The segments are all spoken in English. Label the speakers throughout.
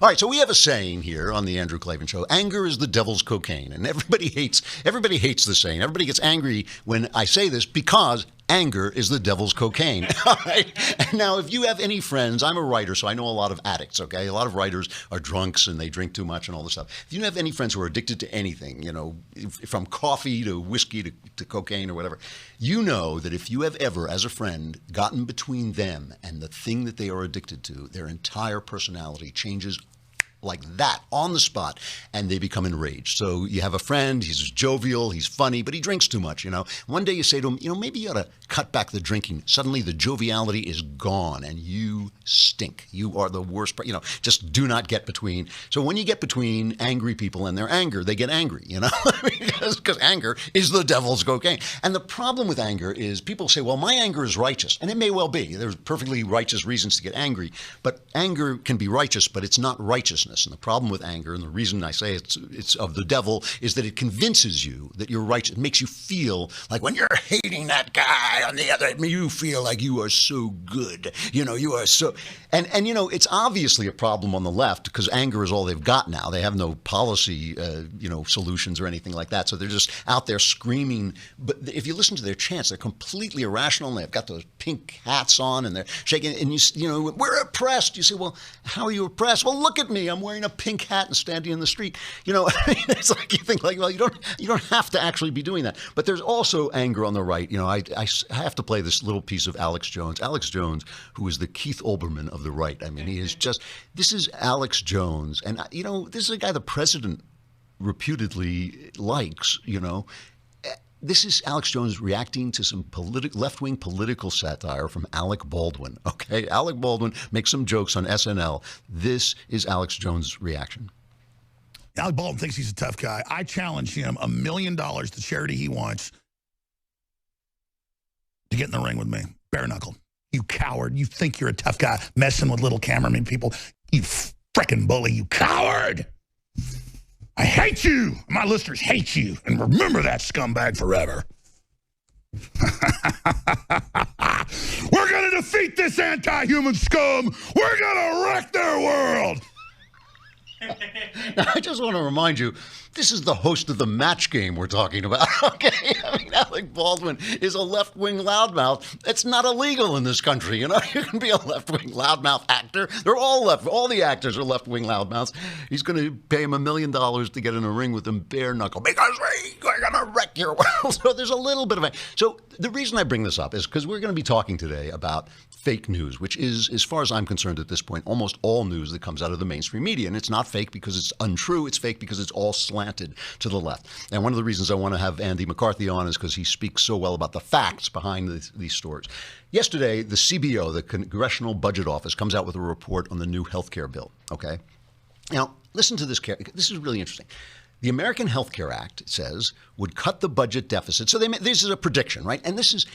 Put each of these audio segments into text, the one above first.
Speaker 1: All right, so we have a saying here on the Andrew Klavan Show: anger is the devil's cocaine, and everybody hates the saying. Everybody gets angry when I say this because anger is the devil's cocaine. All right. And now, if you have any friends, I'm a writer, so I know a lot of addicts. Okay, a lot of writers are drunks and they drink too much and all this stuff. If you have any friends who are addicted to anything, from coffee to whiskey to cocaine or whatever, you know that if you have ever, as a friend, gotten between them and the thing that they are addicted to, their entire personality changes like that on the spot, and they become enraged. So you have a friend, he's jovial, he's funny, but he drinks too much, One day you say to him, maybe you ought to cut back the drinking. Suddenly the joviality is gone and you stink. You are the worst, just do not get between. So when you get between angry people and their anger, they get angry, because anger is the devil's cocaine. And the problem with anger is people say, well, my anger is righteous. And it may well be. There's perfectly righteous reasons to get angry, but anger can be righteous, but it's not righteousness. And the problem with anger, and the reason I say it's of the devil, is that it convinces you that you're righteous. It makes you feel like when you're hating that guy on the other, you feel like you are so good. You are so, and it's obviously a problem on the left because anger is all they've got now. They have no policy, solutions or anything like that. So they're just out there screaming. But if you listen to their chants, they're completely irrational. And they've got those pink hats on and they're shaking. And we're oppressed. You say, well, how are you oppressed? Well, look at me. I'm wearing a pink hat and standing in the street. It's like you think well, you don't have to actually be doing that. But there's also anger on the right. I have to play this little piece of Alex Jones. Alex Jones, who is the Keith Olbermann of the right. I mean, this is Alex Jones. And, this is a guy the president reputedly likes, This is Alex Jones reacting to some left-wing political satire from Alec Baldwin. Okay, Alec Baldwin makes some jokes on SNL. This is Alex Jones' reaction.
Speaker 2: Alec Baldwin thinks he's a tough guy. I challenge him $1 million, the charity he wants, to get in the ring with me. Bare knuckle. You coward. You think you're a tough guy messing with little cameraman people. You frickin' bully. You coward. I hate you. My listeners hate you. And remember that scumbag forever. We're going to defeat this anti-human scum. We're going to wreck their world.
Speaker 1: Now, I just want to remind you, this is the host of the Match Game we're talking about, okay? I mean, Alec Baldwin is a left-wing loudmouth. It's not illegal in this country, You can be a left-wing loudmouth actor. They're all left. All the actors are left-wing loudmouths. He's going to pay him $1 million to get in a ring with him bare knuckle because we're going to wreck your world. So there's a little bit of a... So the reason I bring this up is because we're going to be talking today about fake news, which is, as far as I'm concerned at this point, almost all news that comes out of the mainstream media. And it's not fake because it's untrue. It's fake because it's all slanted to the left. And one of the reasons I want to have Andy McCarthy on is because he speaks so well about the facts behind these stories. Yesterday, the CBO, the Congressional Budget Office, comes out with a report on the new health care bill, okay? Now, listen to this. This is really interesting. The American Health Care Act, it says, would cut the budget deficit. So this is a prediction, right? And this is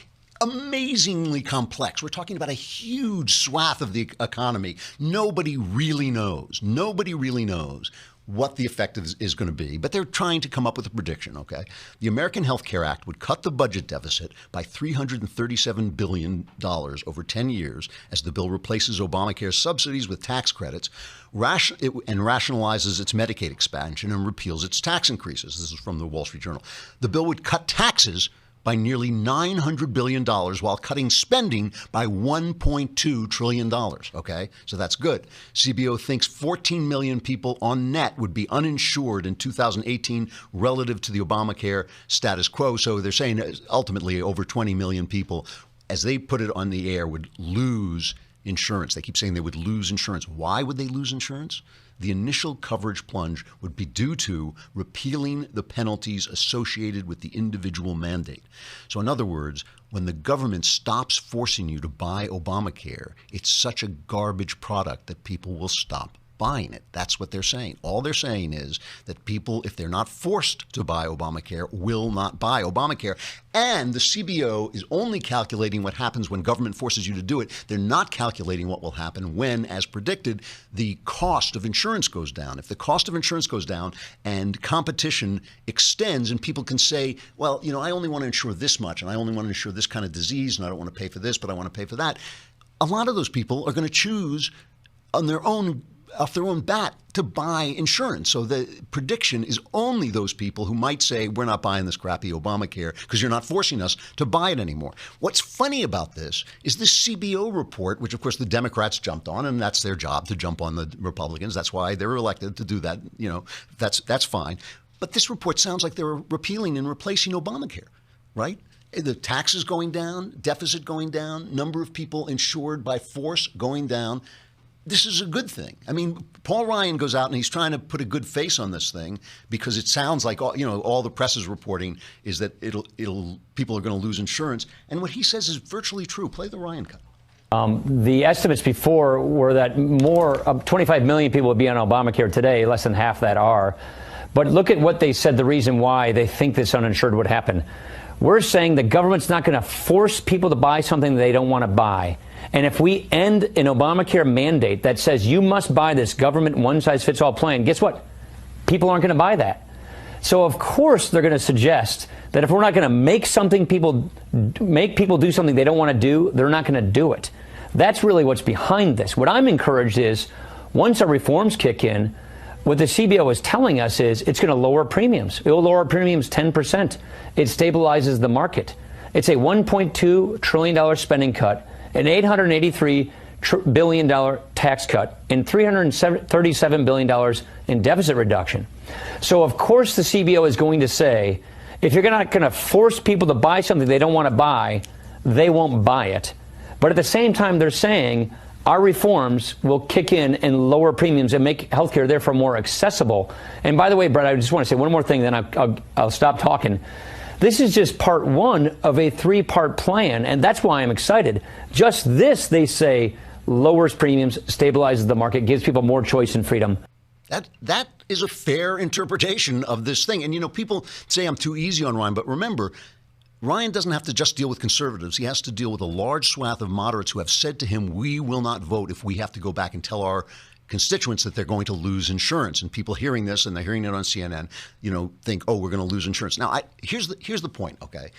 Speaker 1: amazingly complex. We're talking about a huge swath of the economy. Nobody really knows. Nobody really knows what the effect is going to be, but they're trying to come up with a prediction, okay? The American Health Care Act would cut the budget deficit by $337 billion over 10 years as the bill replaces Obamacare's subsidies with tax credits, and rationalizes its Medicaid expansion and repeals its tax increases. This is from the Wall Street Journal. The bill would cut taxes by nearly $900 billion while cutting spending by $1.2 trillion, okay? So that's good. CBO thinks 14 million people on net would be uninsured in 2018 relative to the Obamacare status quo. So they're saying ultimately over 20 million people, as they put it on the air, would lose insurance. They keep saying they would lose insurance. Why would they lose insurance? The initial coverage plunge would be due to repealing the penalties associated with the individual mandate. So in other words, when the government stops forcing you to buy Obamacare, it's such a garbage product that people will stop buying it. That's what they're saying. All they're saying is that people, if they're not forced to buy Obamacare, will not buy Obamacare. And the CBO is only calculating what happens when government forces you to do it. They're not calculating what will happen when, as predicted, the cost of insurance goes down. If the cost of insurance goes down and competition extends and people can say, well, I only want to insure this much and I only want to insure this kind of disease and I don't want to pay for this, but I want to pay for that. A lot of those people are going to choose on their own off their own bat to buy insurance. So the prediction is only those people who might say, we're not buying this crappy Obamacare because you're not forcing us to buy it anymore. What's funny about this is this CBO report, which of course the Democrats jumped on, and that's their job to jump on the Republicans. That's why they were elected to do that. That's fine. But this report sounds like they're repealing and replacing Obamacare, right? The taxes going down, deficit going down, number of people insured by force going down. This is a good thing. I mean, Paul Ryan goes out and he's trying to put a good face on this thing because it sounds like all the press is reporting is that people are going to lose insurance. And what he says is virtually true. Play the Ryan cut.
Speaker 3: The estimates before were that 25 million people would be on Obamacare today. Less than half that are. But look at what they said, the reason why they think this uninsured would happen. We're saying the government's not going to force people to buy something they don't want to buy. And if we end an Obamacare mandate that says you must buy this government one-size-fits-all plan, guess what? People aren't going to buy that. So, of course, they're going to suggest that if we're not going to make people do something they don't want to do, they're not going to do it. That's really what's behind this. What I'm encouraged is once our reforms kick in, what the CBO is telling us is it's going to lower premiums. It will lower premiums 10%. It stabilizes the market. It's a $1.2 trillion spending cut, an $883 billion tax cut, and $337 billion in deficit reduction. So, of course, the CBO is going to say, if you're not going to force people to buy something they don't want to buy, they won't buy it. But at the same time, they're saying our reforms will kick in and lower premiums and make healthcare therefore more accessible. And by the way, Brett, I just want to say one more thing, then I'll stop talking. This is just part one of a three-part plan, and that's why I'm excited. Just this, they say, lowers premiums, stabilizes the market, gives people more choice and freedom.
Speaker 1: That is a fair interpretation of this thing. And, people say I'm too easy on Ryan, but remember, Ryan doesn't have to just deal with conservatives. He has to deal with a large swath of moderates who have said to him, we will not vote if we have to go back and tell our constituents that they're going to lose insurance. And people hearing this, and they're hearing it on CNN, think, oh, we're going to lose insurance. Now, here's the point, okay?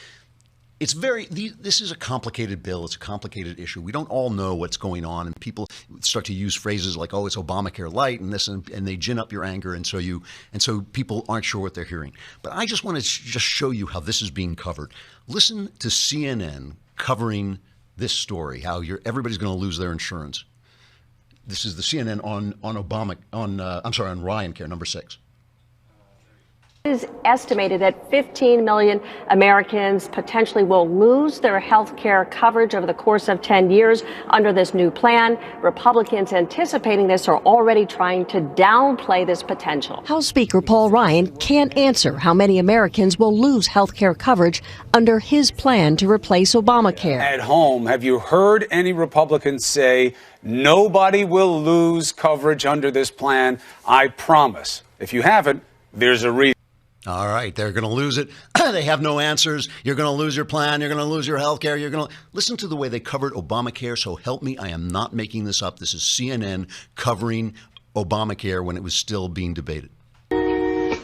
Speaker 1: This is a complicated bill. It's a complicated issue. We don't all know what's going on, and people start to use phrases like, oh, it's Obamacare light and this, and they gin up your anger, and so people aren't sure what they're hearing. But I just want to just show you how this is being covered. Listen to CNN covering this story, how everybody's going to lose their insurance. This is the CNN on Ryan Care, number 6.
Speaker 4: It is estimated that 15 million Americans potentially will lose their health care coverage over the course of 10 years under this new plan. Republicans anticipating this are already trying to downplay this potential.
Speaker 5: House Speaker Paul Ryan can't answer how many Americans will lose health care coverage under his plan to replace Obamacare.
Speaker 6: At home, have you heard any Republicans say nobody will lose coverage under this plan? I promise. If you haven't, there's a reason.
Speaker 1: All right, they're going to lose it. They have no answers. You're going to lose your plan. You're going to lose your health care. You're going to listen to the way they covered Obamacare. So help me, I am not making this up. This is CNN covering Obamacare when it was still being debated.
Speaker 7: Got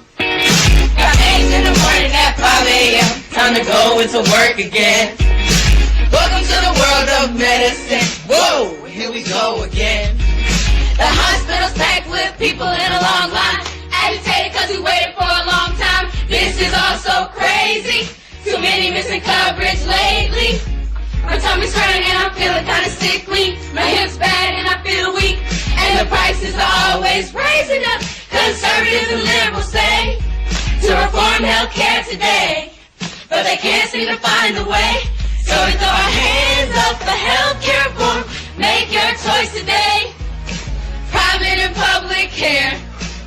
Speaker 7: eggs in the morning at 5 a.m. Time to go into work again. Welcome to the world of medicine. Whoa, here we go again. The hospital's packed with people in a long line. Agitated cause we waited for a long time. This is all so crazy. Too many missing coverage lately. My tummy's hurting and I'm feeling kinda sickly. My hips bad and I feel weak. And the prices are always raising up. Conservatives and liberals say to reform healthcare today, but they can't seem to find a way. So we throw our hands up for healthcare reform. Make your choice today. Private and public care.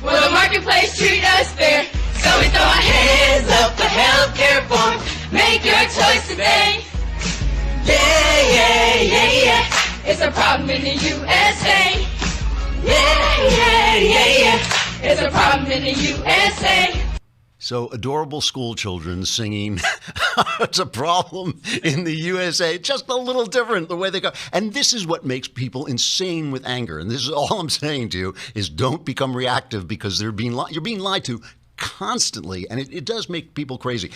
Speaker 7: Will the marketplace treat us fair? So we throw our hands up for healthcare reform. Make your choice today. Yeah, yeah, yeah, yeah. It's a problem in the USA. Yeah, yeah, yeah, yeah. It's a problem in the USA.
Speaker 1: So adorable school children singing, it's a problem in the USA. Just a little different the way they go. And this is what makes people insane with anger. And this is all I'm saying to you is don't become reactive because you're being lied to constantly. And it does make people crazy.